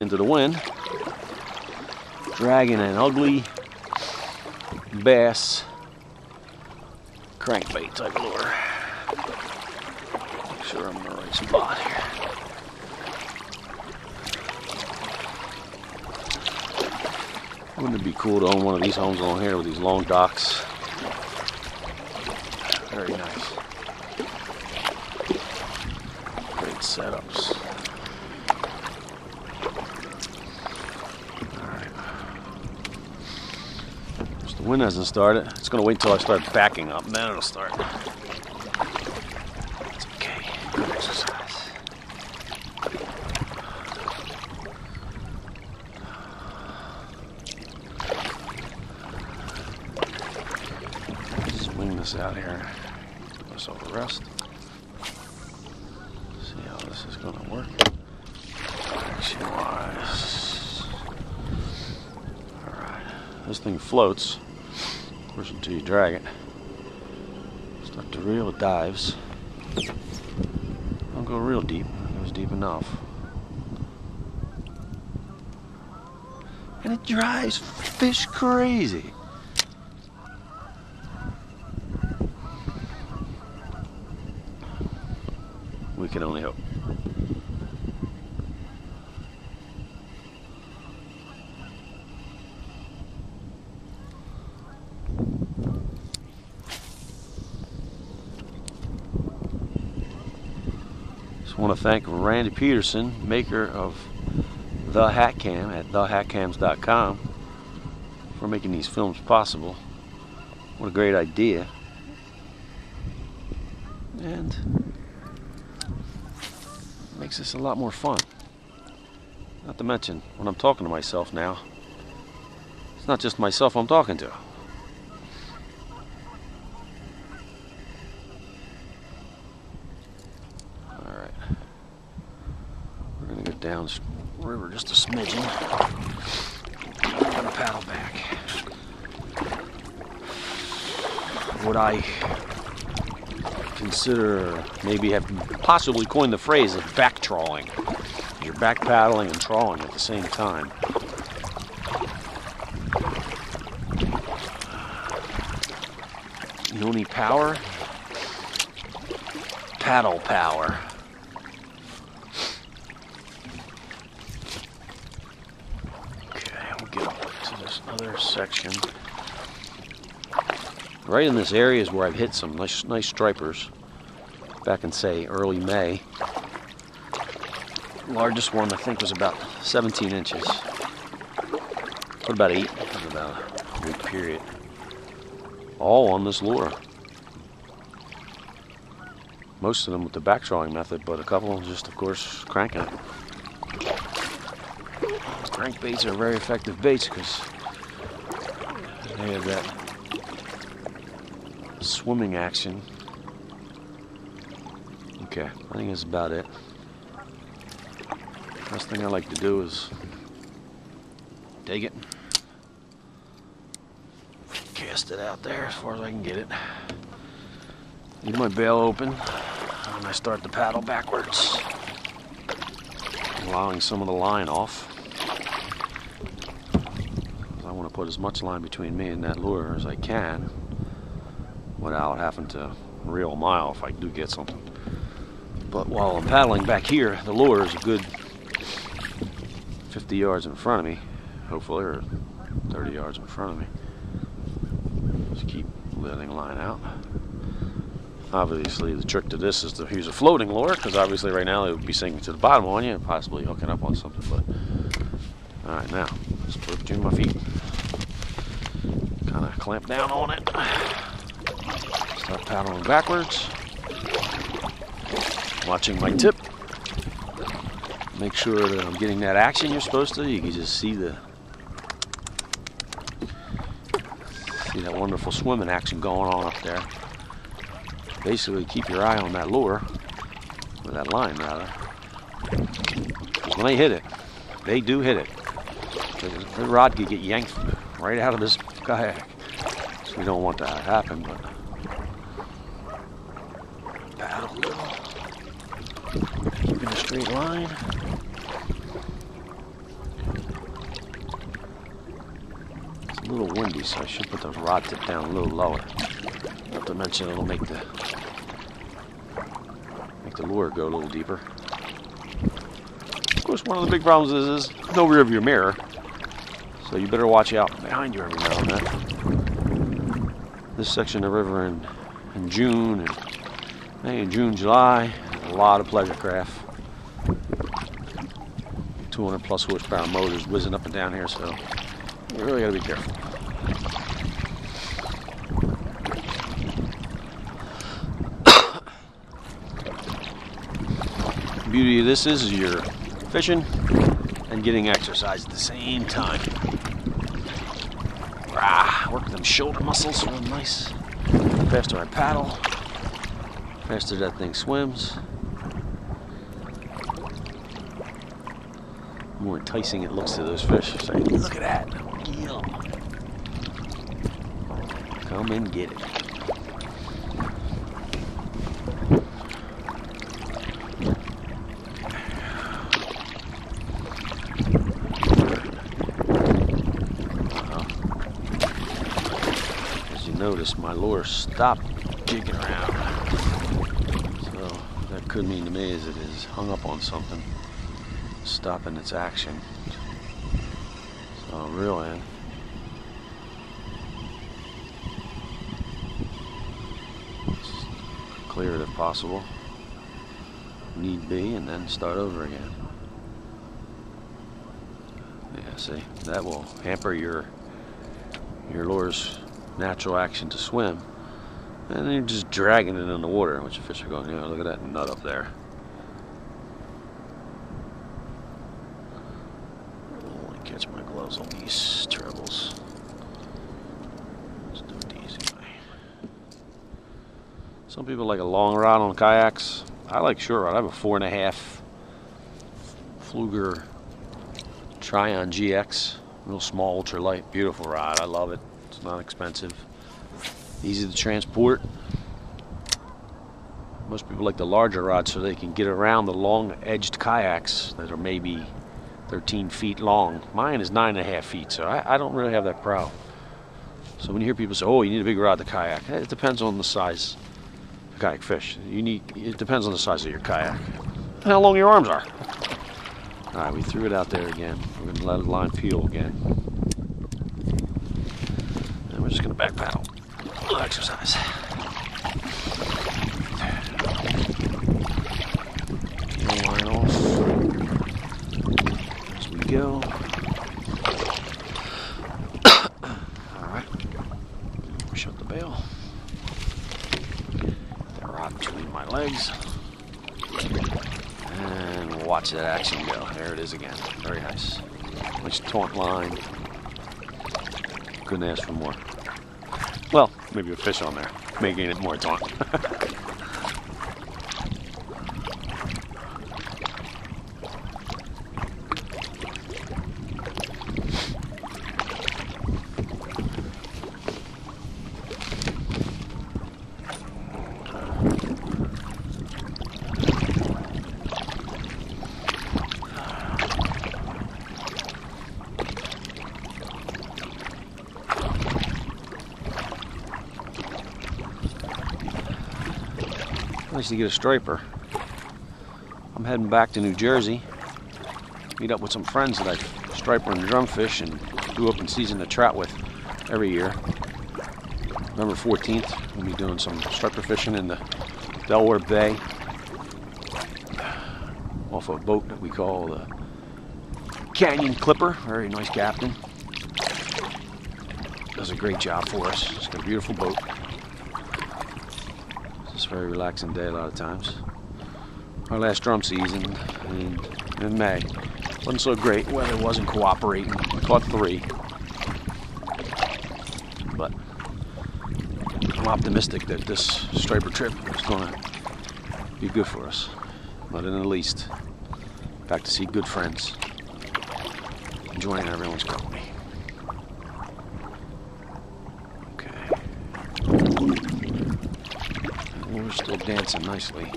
into the wind, dragging an ugly bass crankbait type lure. Make sure I'm in the right spot here. Wouldn't it be cool to own one of these homes along here with these long docks? Very nice. Great setups. The wind hasn't started. It's going to wait until I start backing up, and then it'll start. It's okay. Good exercise. Swing this out here. Give myself a rest. See how this is going to work. Action-wise. Alright. This thing floats. Of course, until you drag it. Start to reel, it dives. Don't go real deep, it goes deep enough. And it drives fish crazy. We can only hope. I want to thank Randy Peterson, maker of The Hat Cam at thehatcams.com, for making these films possible. What a great idea. And it makes this a lot more fun. Not to mention, when I'm talking to myself now, it's not just myself I'm talking to. Down river just a smidgen. Gotta paddle back. What I consider, maybe have possibly coined the phrase of back trawling. You're back paddling and trawling at the same time. You need power? Paddle power. Other section. Right in this area is where I've hit some nice stripers back in, say, early May. The largest one I think was about 17 inches. Put about 8 in about a week period. All on this lure. Most of them with the back drawing method, but a couple just, of course, cranking it. Crankbaits are very effective baits because they have that swimming action. Okay, I think that's about it. First thing I like to do is take it, cast it out there as far as I can get it. Leave my bail open, and I start to paddle backwards, allowing some of the line off. I want to put as much line between me and that lure as I can without having to reel a mile if I do get something. But while I'm paddling back here, the lure is a good 50 yards in front of me, hopefully, or 30 yards in front of me. Just keep letting line out. Obviously, the trick to this is to use a floating lure, because obviously right now it would be sinking to the bottom on you and possibly hooking up on something. But all right, now let's put it between my feet. Kind of clamp down on it. Start paddling backwards. Watching my tip. Make sure that I'm getting that action you're supposed to. You can just see that wonderful swimming action going on up there. Basically, keep your eye on that lure, or that line rather. When they hit it, they do hit it. The rod could get yanked right out of this kayak. So we don't want that to happen, but paddle a little, keeping a straight line. little windy, so I should put the rod tip down a little lower. Not to mention it'll make the lure go a little deeper. Of course, one of the big problems is no rear view mirror, so you better watch out behind you every now and then. This section of the river in June and May and June, July, a lot of pleasure craft. 200 plus horsepower motors whizzing up and down here, so you really gotta be careful. The beauty of this is you're fishing and getting exercise at the same time. Work them shoulder muscles real nice. The faster I paddle, the faster that thing swims. The more enticing it looks to those fish. Say, look at that. Yeah. Come and get it. Notice my lure stopped jigging around, so that could mean to me is it is hung up on something, stopping its action. So I'll reel in, clear it if possible, need be, and then start over again. Yeah, see, that will hamper your lure's natural action to swim, and then you're just dragging it in the water, which the fish are going, you know, look at that nut up there. Let me catch my gloves on these trebles. Let's do it the easy way. Some people like a long rod on kayaks. I like short rod. I have a 4.5 Fluger Tryon GX, real small, ultra light, beautiful rod. I love it. It's not expensive, easy to transport. Most people like the larger rod so they can get around the long-edged kayaks that are maybe 13 feet long. Mine is 9.5 feet, so I don't really have that problem. So when you hear people say, "Oh, you need a big rod to kayak," it depends on the size of kayak fish. It depends on the size of your kayak and how long your arms are. All right, we threw it out there again. We're going to let the line peel again. We're just going to back paddle. A little exercise. Get the line off as we go. Alright. Shut the bail. That rod between my legs. And we'll watch that action go. There it is again. Very nice. Nice taunt line. Couldn't ask for more. Well, maybe a fish on there, making it more taunt. Nice to get a striper. I'm heading back to New Jersey, meet up with some friends that I striper and drumfish and do open season to trout with every year. November 14th, we'll be doing some striper fishing in the Delaware Bay off a boat that we call the Canyon Clipper. Very nice captain. Does a great job for us. It's got a beautiful boat. It's a very relaxing day a lot of times. Our last drum season in May wasn't so great. Weather wasn't cooperating. We caught 3. But I'm optimistic that this striper trip is going to be good for us. Not in the least. Back to see good friends. Enjoying everyone's company. Okay. And we're still dancing nicely.